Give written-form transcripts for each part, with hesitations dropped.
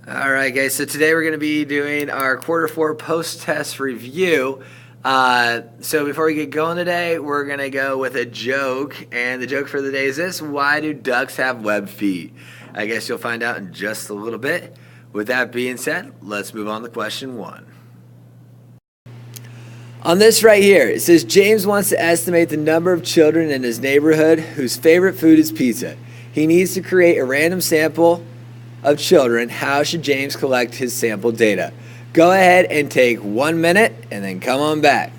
All right, guys. So today we're going to be doing our quarter four post-test review. So before we get going today, we're going to go with a joke. And the joke for the day is this: why do ducks have webbed feet? I guess you'll find out in just a little bit. With that being said, let's move on to question one. On this right here, it says James wants to estimate the number of children in his neighborhood whose favorite food is pizza. He needs to create a random sample of children. How should James collect his sample data? Go ahead and take 1 minute and then come on back.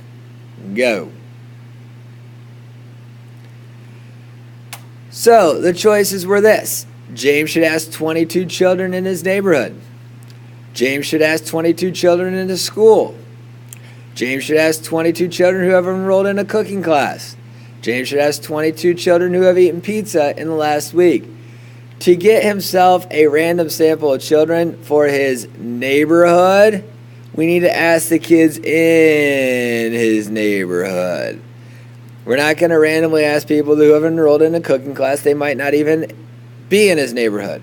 Go. So the choices were this: James should ask 22 children in his neighborhood. James should ask 22 children in his school. James should ask 22 children who have enrolled in a cooking class. James should ask 22 children who have eaten pizza in the last week. To get himself a random sample of children for his neighborhood, we need to ask the kids in his neighborhood. We're not going to randomly ask people who have enrolled in a cooking class. They might not even be in his neighborhood.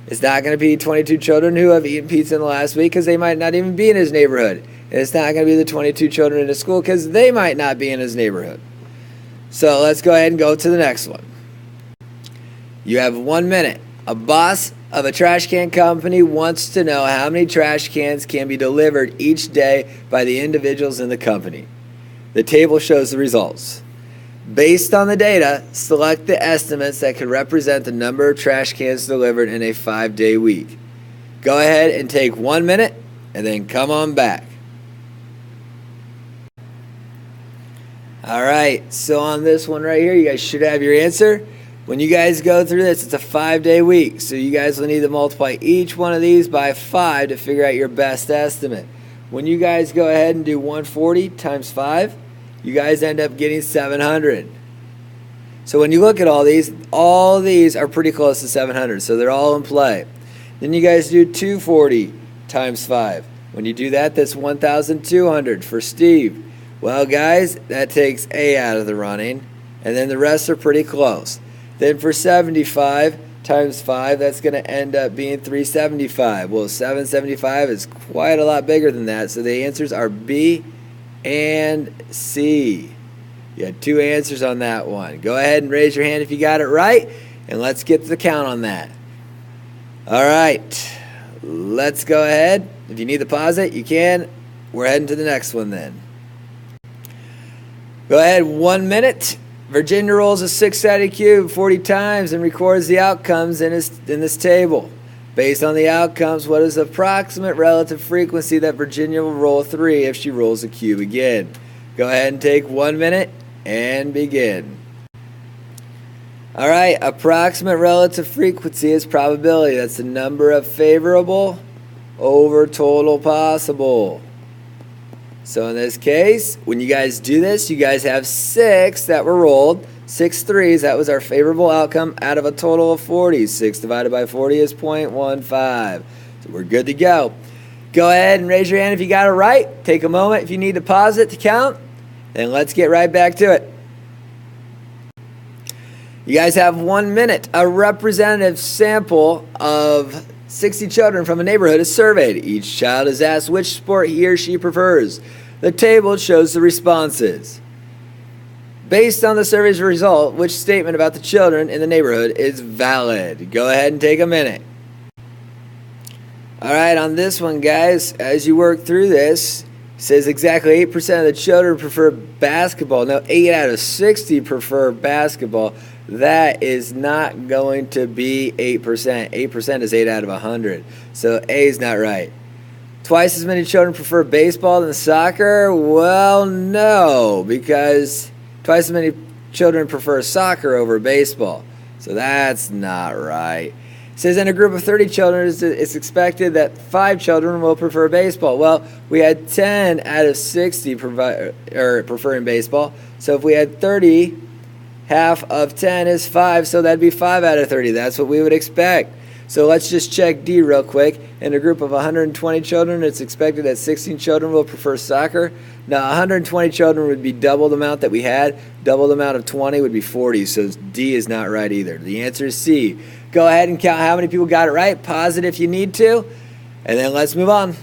It's not going to be 22 children who have eaten pizza in the last week because they might not even be in his neighborhood. And it's not going to be the 22 children in his school because they might not be in his neighborhood. So let's go ahead and go to the next one. You have 1 minute. A boss of a trash can company wants to know how many trash cans can be delivered each day by the individuals in the company. The table shows the results. Based on the data, select the estimates that could represent the number of trash cans delivered in a 5-day week. Go ahead and take 1 minute and then come on back. All right, so on this one right here, you guys should have your answer. When you guys go through this, it's a 5-day week, so you guys will need to multiply each one of these by 5 to figure out your best estimate. When you guys go ahead and do 140 times 5, you guys end up getting 700. So when you look at all these are pretty close to 700, so they're all in play. Then you guys do 240 times 5. When you do that, that's 1,200 for Steve. Well, guys, that takes A out of the running, and then the rest are pretty close. Then for 75 times 5, that's going to end up being 375. Well, 775 is quite a lot bigger than that, so the answers are B and C. You had 2 answers on that one. Go ahead and raise your hand if you got it right, and let's get the count on that. All right, let's go ahead. If you need to pause it, you can. We're heading to the next one then. Go ahead, 1 minute. Virginia rolls a 6-sided cube 40 times and records the outcomes in this table. Based on the outcomes, what is the approximate relative frequency that Virginia will roll 3 if she rolls the cube again? Go ahead and take 1 minute and begin. All right, approximate relative frequency is probability. That's the number of favorable over total possible. So in this case, when you guys do this, you guys have 6 that were rolled. 6 threes, that was our favorable outcome out of a total of 40. 6 divided by 40 is 0.15. So we're good to go. Go ahead and raise your hand if you got it right. Take a moment if you need to pause it to count. And let's get right back to it. You guys have 1 minute. A representative sample of 60 children from a neighborhood is surveyed. Each child is asked which sport he or she prefers. The table shows the responses. Based on the survey's result, which statement about the children in the neighborhood is valid? Go ahead and take a minute. All right, on this one, guys, as you work through this, it says exactly 8% of the children prefer basketball. Now, 8 out of 60 prefer basketball. That is not going to be 8%. 8% is 8 out of 100. So A is not right. Twice as many children prefer baseball than soccer? Well, no, because twice as many children prefer soccer over baseball. So that's not right. It says in a group of 30 children, it's expected that 5 children will prefer baseball. Well, we had 10 out of 60 preferring baseball. So if we had 30, half of 10 is 5, so that'd be 5 out of 30. That's what we would expect. So let's just check D real quick. In a group of 120 children, it's expected that 16 children will prefer soccer. Now, 120 children would be double the amount that we had. Double the amount of 20 would be 40, so D is not right either. The answer is C. Go ahead and count how many people got it right. Pause it if you need to. And then let's move on.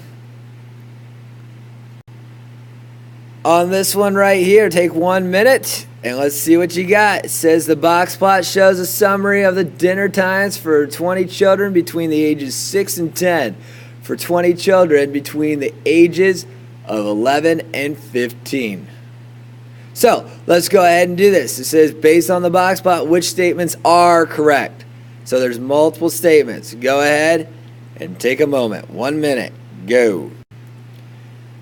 On this one right here, take 1 minute and let's see what you got. It says the box plot shows a summary of the dinner times for 20 children between the ages 6 and 10. For 20 children between the ages of 11 and 15. So let's go ahead and do this. It says based on the box plot, which statements are correct? So there's multiple statements. Go ahead and take a moment. 1 minute. Go.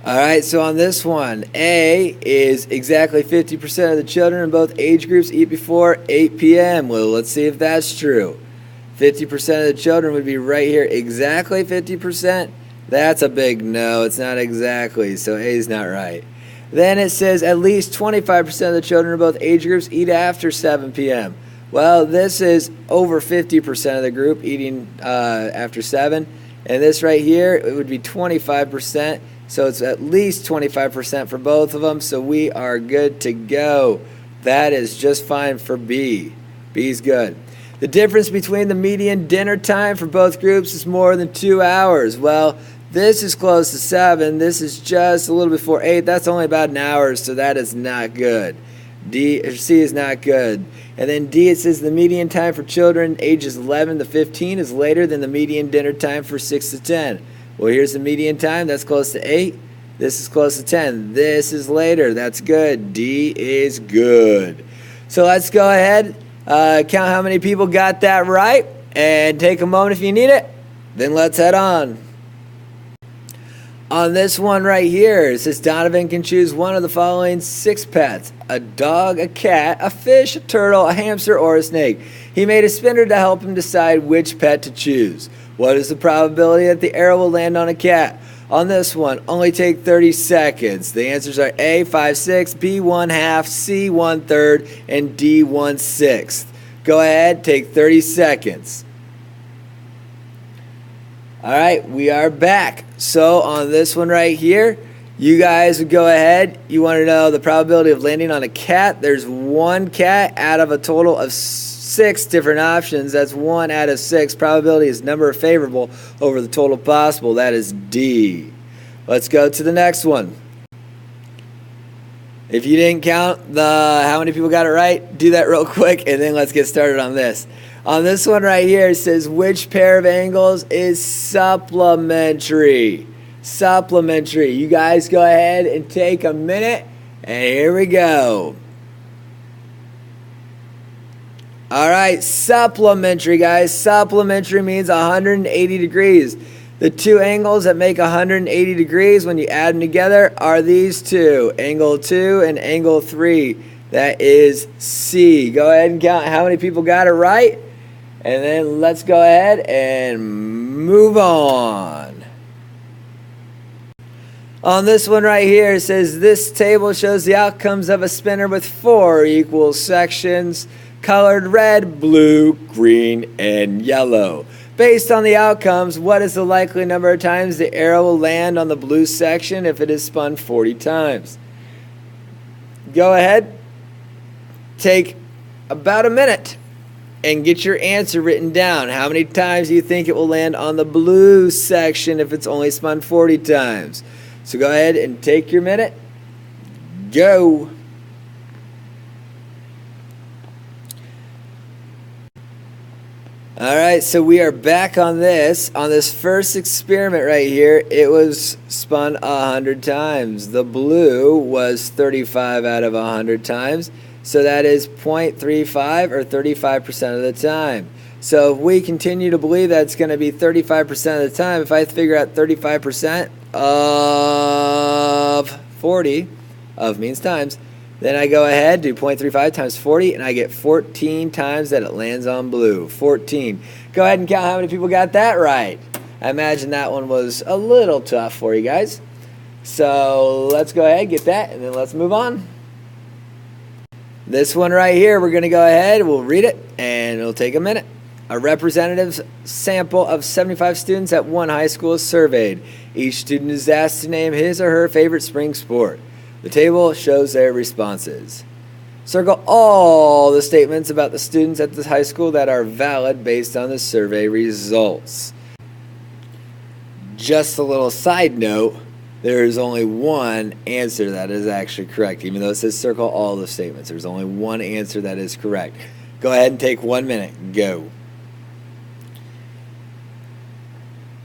All right, so on this one, A is exactly 50% of the children in both age groups eat before 8 p.m. Well, let's see if that's true. 50% of the children would be right here. Exactly 50%? That's a big no. It's not exactly, so A is not right. Then it says at least 25% of the children in both age groups eat after 7 p.m. Well, this is over 50% of the group eating after 7. And this right here, it would be 25%. So it's at least 25% for both of them. So we are good to go. That is just fine for B. B's good. The difference between the median dinner time for both groups is more than 2 hours. Well, this is close to 7. This is just a little before 8. That's only about an hour, so that is not good. C is not good. And then D, it says the median time for children ages 11 to 15 is later than the median dinner time for 6 to 10. Well, here's the median time. That's close to 8. This is close to 10. This is later. That's good. D is good. So let's go ahead, count how many people got that right, and take a moment if you need it. Then let's head on. On this one right here, it says Donovan can choose one of the following 6 pets: a dog, a cat, a fish, a turtle, a hamster, or a snake. He made a spinner to help him decide which pet to choose. What is the probability that the arrow will land on a cat? On this one, only take 30 seconds. The answers are A, 5/6, B, 1/2, C, 1/3, and D, 1/6. Go ahead, take 30 seconds. All right, we are back. So on this one right here, you guys would go ahead. You want to know the probability of landing on a cat. There's 1 cat out of a total of 6 different options. That's 1 out of 6. Probability is number of favorable over the total possible. That is D. Let's go to the next one. If you didn't count how many people got it right, do that real quick, and then let's get started on this. On this one right here, it says which pair of angles is supplementary? Supplementary. You guys go ahead and take a minute, and here we go. All right, supplementary, guys. Supplementary means 180 degrees. The 2 angles that make 180 degrees, when you add them together, are these 2. Angle 2 and angle 3. That is C. Go ahead and count how many people got it right. And then let's go ahead and move on. On this one right here, it says this table shows the outcomes of a spinner with 4 equal sections, colored red, blue, green, and yellow. Based on the outcomes, what is the likely number of times the arrow will land on the blue section if it is spun 40 times? Go ahead, take about a minute, and get your answer written down. How many times do you think it will land on the blue section if it's only spun 40 times? So go ahead and take your minute. Go. All right, so we are back on this. On this first experiment right here, it was spun 100 times. The blue was 35 out of 100 times. So that is 0.35 or 35% of the time. So if we continue to believe that it's going to be 35% of the time, if I figure out 35% of 40, of means times, then I go ahead, do 0.35 times 40, and I get 14 times that it lands on blue. 14. Go ahead and count how many people got that right. I imagine that one was a little tough for you guys. So let's go ahead, get that, and then let's move on. This one right here, we're going to go ahead, we'll read it, and it'll take a minute. A representative sample of 75 students at one high school is surveyed. Each student is asked to name his or her favorite spring sport. The table shows their responses. Circle all the statements about the students at this high school that are valid based on the survey results. just a little side note, there is only one answer that is actually correct. Even though it says circle all the statements, there's only one answer that is correct. Go ahead and take 1 minute. Go.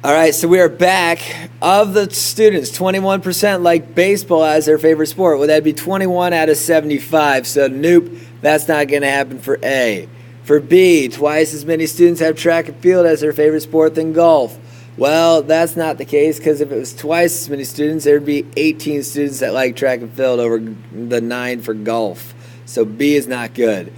All right, so we are back. Of the students, 21% like baseball as their favorite sport. Well, that'd be 21 out of 75. So, nope, that's not going to happen for A. For B, twice as many students have track and field as their favorite sport than golf. Well, that's not the case, because if it was twice as many students, there would be 18 students that like track and field over the 9 for golf. So B is not good.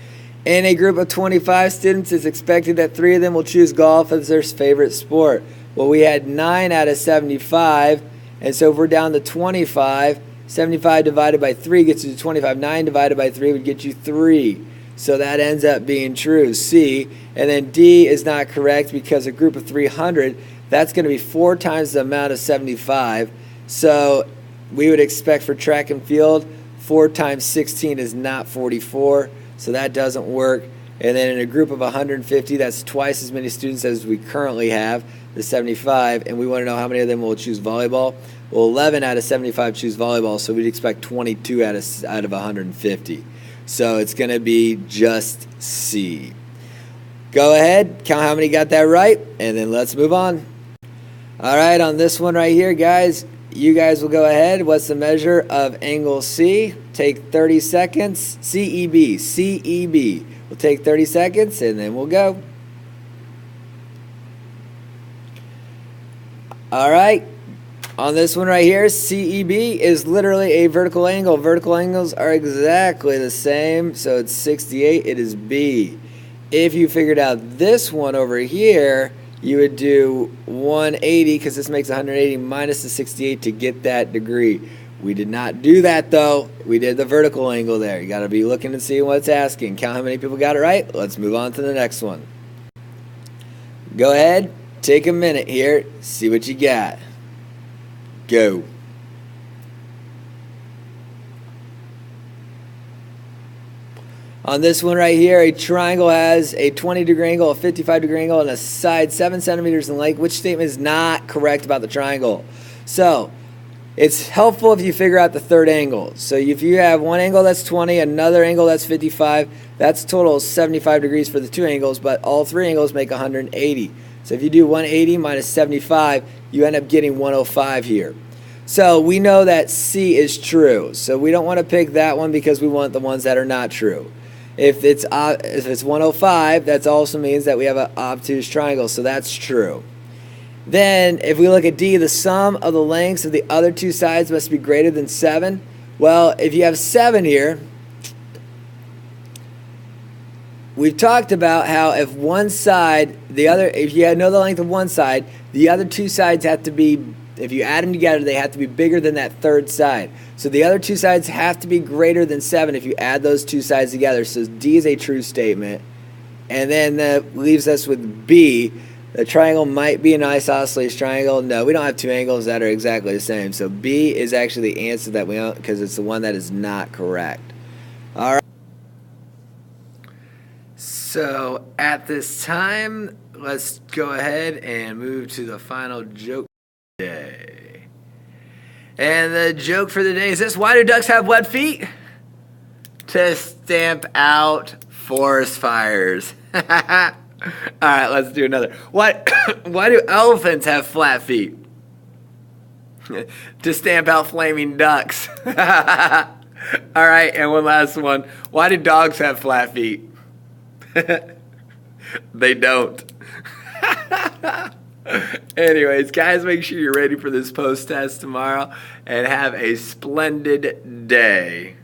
In a group of 25 students, it's expected that 3 of them will choose golf as their favorite sport. Well, we had 9 out of 75, and so if we're down to 25, 75 divided by 3 gets you to 25. 9 divided by 3 would get you 3. So that ends up being true, C. And then D is not correct, because a group of 300, that's going to be 4 times the amount of 75. So we would expect for track and field, 4 times 16 is not 44. So that doesn't work. And then in a group of 150, that's twice as many students as we currently have, the 75. And we want to know how many of them will choose volleyball. Well, 11 out of 75 choose volleyball, so we'd expect 22 out of 150. So it's going to be just C. Go ahead, count how many got that right, and then let's move on. All right, on this one right here, guys, you guys will go ahead. What's the measure of angle C? Take 30 seconds. CEB, CEB. We'll take 30 seconds, and then we'll go. All right. On this one right here, CEB is literally a vertical angle. Vertical angles are exactly the same, so it's 68. It is B. If you figured out this one over here, you would do 180, because this makes 180 minus the 68 to get that degree. We did not do that, though. We did the vertical angle there. You got to be looking and seeing what it's asking. Count how many people got it right. Let's move on to the next one. Go ahead, take a minute here, see what you got. Go. On this one right here, a triangle has a 20-degree angle, a 55-degree angle, and a side 7 centimeters in length. Which statement is not correct about the triangle? So, it's helpful if you figure out the third angle. So if you have one angle that's 20, another angle that's 55, that's a total of 75 degrees for the two angles, but all three angles make 180. So if you do 180 minus 75, you end up getting 105 here. So we know that C is true. So we don't want to pick that one, because we want the ones that are not true. If it's 105, that also means that we have an obtuse triangle, so that's true. Then, if we look at D, the sum of the lengths of the other two sides must be greater than 7. Well, if you have 7 here, we've talked about how if one side, if you know the length of one side, the other two sides have to be, if you add them together, they have to be bigger than that third side. So the other two sides have to be greater than 7 if you add those two sides together. So D is a true statement. And then that leaves us with B. The triangle might be an isosceles triangle. No, we don't have two angles that are exactly the same. So B is actually the answer that we don't, because it's the one that is not correct. All right. So at this time, let's go ahead and move to the final joke day. And the joke for the day is this: why do ducks have wet feet? To stamp out forest fires. All right, let's do another. Why do elephants have flat feet? To stamp out flaming ducks. All right, and one last one. Why do dogs have flat feet? They don't. Anyways, guys, make sure you're ready for this post test tomorrow, and have a splendid day.